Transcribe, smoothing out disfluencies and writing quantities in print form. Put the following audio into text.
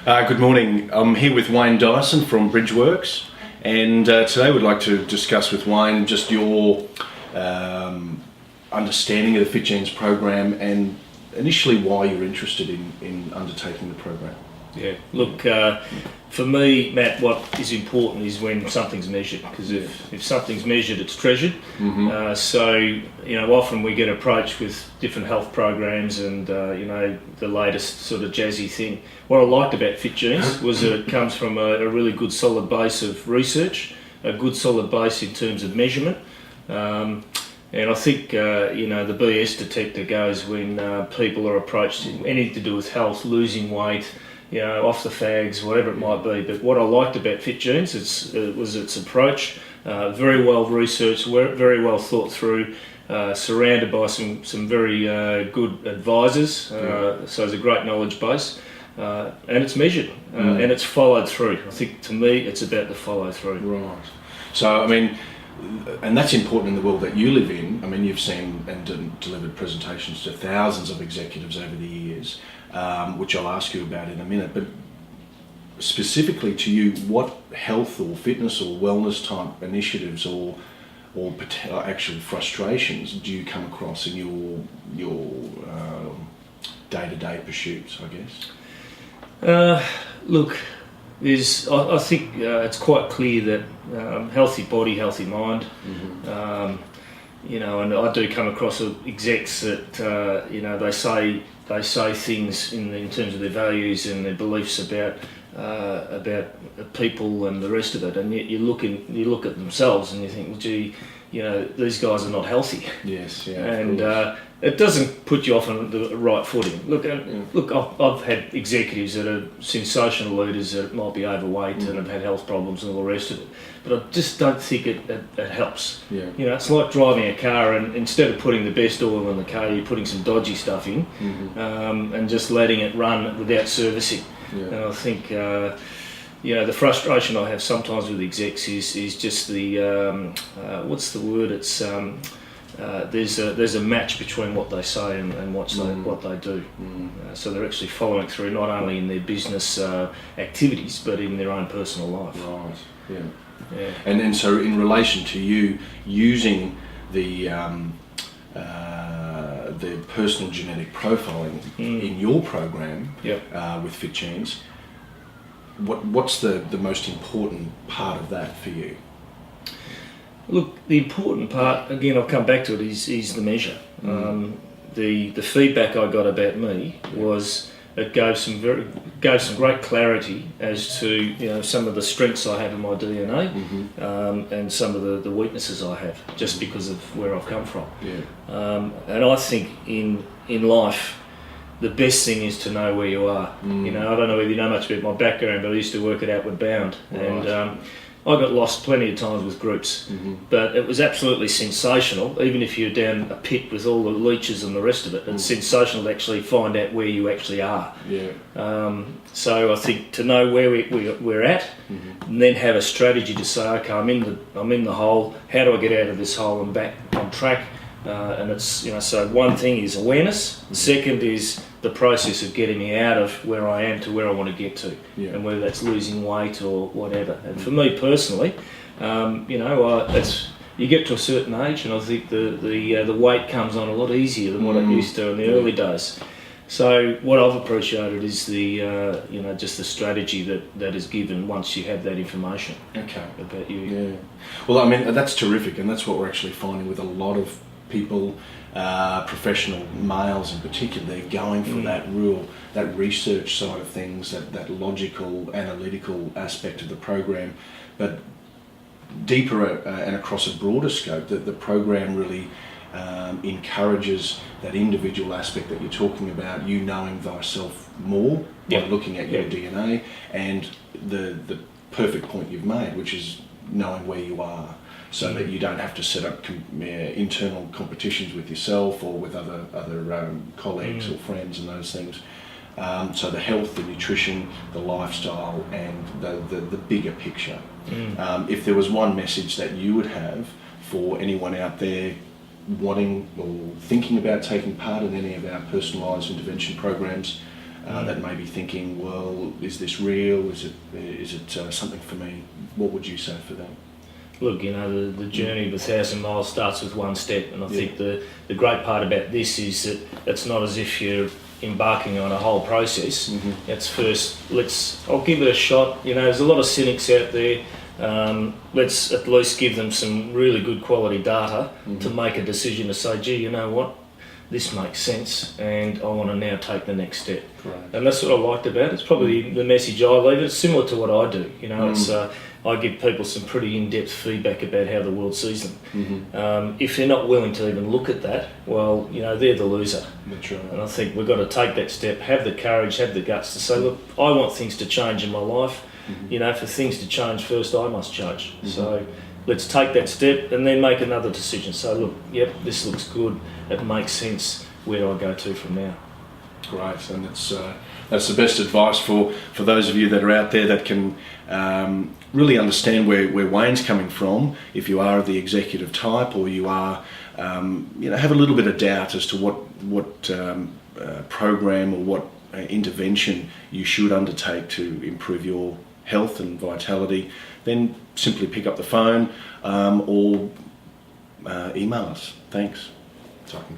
Good morning. I'm here with Wayne Dyson from BridgeWorks, and today we'd like to discuss with Wayne just your understanding of the FitGenes program and initially why you're interested in undertaking the program. Yeah, look, for me, Matt, what is important is when something's measured, because if something's measured, it's treasured. Mm-hmm. So, you know, often we get approached with different health programs and, you know, the latest sort of jazzy thing. What I liked about FitGenes was that it comes from a really good solid base of research, a good solid base in terms of measurement. And I think, you know, the BS detector goes when people are approached anything to do with health, losing weight, you know, off the fags, whatever it might be. But what I liked about FitGenes was its approach, very well researched, very well thought through, surrounded by some very good advisors. So there's a great knowledge base, and it's measured and it's followed through. I think to me, it's about the follow through. Right. So I mean, and that's important in the world that you live in. I mean, you've seen and delivered presentations to thousands of executives over the years, which I'll ask you about in a minute. But specifically to you, what health or fitness or wellness type initiatives or actual frustrations do you come across in your day-to-day pursuits, I guess? Look, I think it's quite clear that healthy body, healthy mind. Mm-hmm. You know, and I do come across execs that you know, they say things in terms of their values and their beliefs about people and the rest of it, and yet you look at themselves and you think, well, gee, you know, these guys are not healthy. Yes, yeah. And it doesn't put you off on the right footing. Look, I've had executives that are sensational leaders that might be overweight and have had health problems and all the rest of it. But I just don't think it helps. Yeah. You know, it's like driving a car and instead of putting the best oil in the car, you're putting some dodgy stuff in, and just letting it run without servicing. Yeah. And I think, you know, the frustration I have sometimes with execs is just the, what's the word? It's there's a match between what they say and what they do. So they're actually following through not only in their business activities but in their own personal life. Right. Yeah. Yeah. And then so in relation to you using the personal genetic profiling in your program with FitGenes, what's the most important part of that for you? Look, the important part, again, I'll come back to it, is the measure. The feedback I got about me was it gave some great clarity as to, you know, some of the strengths I have in my DNA, and some of the weaknesses I have just because of where I've come from. Yeah. And I think in life, the best thing is to know where you are. You know, I don't know whether you know much about my background, but I used to work at Outward Bound, and I got lost plenty of times with groups, but it was absolutely sensational. Even if you're down a pit with all the leeches and the rest of it, it's sensational to actually find out where you actually are. Yeah. So I think to know where we're at, and then have a strategy to say, okay, I'm in the hole. How do I get out of this hole and back on track? And it's, you know, so one thing is awareness. The second is the process of getting me out of where I am to where I want to get to, and whether that's losing weight or whatever. And for me personally, you know, you get to a certain age, and I think the weight comes on a lot easier than what it used to in the early days. So what I've appreciated is the you know, just the strategy that is given once you have that information about you. Yeah. Well, I mean, that's terrific, and that's what we're actually finding with a lot of people, professional males in particular. They're going for that research side of things, that logical, analytical aspect of the program, but deeper and across a broader scope. That the program really encourages that individual aspect that you're talking about, you knowing thyself more by looking at your DNA, and the perfect point you've made, which is knowing where you are, so that you don't have to set up internal competitions with yourself or with other colleagues or friends and those things. So the health, the nutrition, the lifestyle, and the bigger picture. If there was one message that you would have for anyone out there wanting or thinking about taking part in any of our personalised intervention programs, that may be thinking, well, is this real? Is it something for me? What would you say for them? Look, the journey of 1,000 miles starts with one step, and I think the great part about this is that it's not as if you're embarking on a whole process. It's first, I'll give it a shot. There's a lot of cynics out there. Let's at least give them some really good quality data to make a decision to say, gee, you know what, this makes sense, and I want to now take the next step. Right. And that's what I liked about it. It's probably the message I leave. It's similar to what I do. It's I give people some pretty in-depth feedback about how the world sees them. If they're not willing to even look at that, well, they're the loser. That's right. And I think we've got to take that step, have the courage, have the guts to say, look, I want things to change in my life. For things to change first, I must change. So let's take that step and then make another decision. So look, yep, this looks good. It makes sense. Where do I go to from now? Great, and that's the best advice for those of you that are out there that can really understand where Wayne's coming from. If you are the executive type, or you are, have a little bit of doubt as to what program or what intervention you should undertake to improve your health and vitality, then simply pick up the phone or email us. Thanks. So I can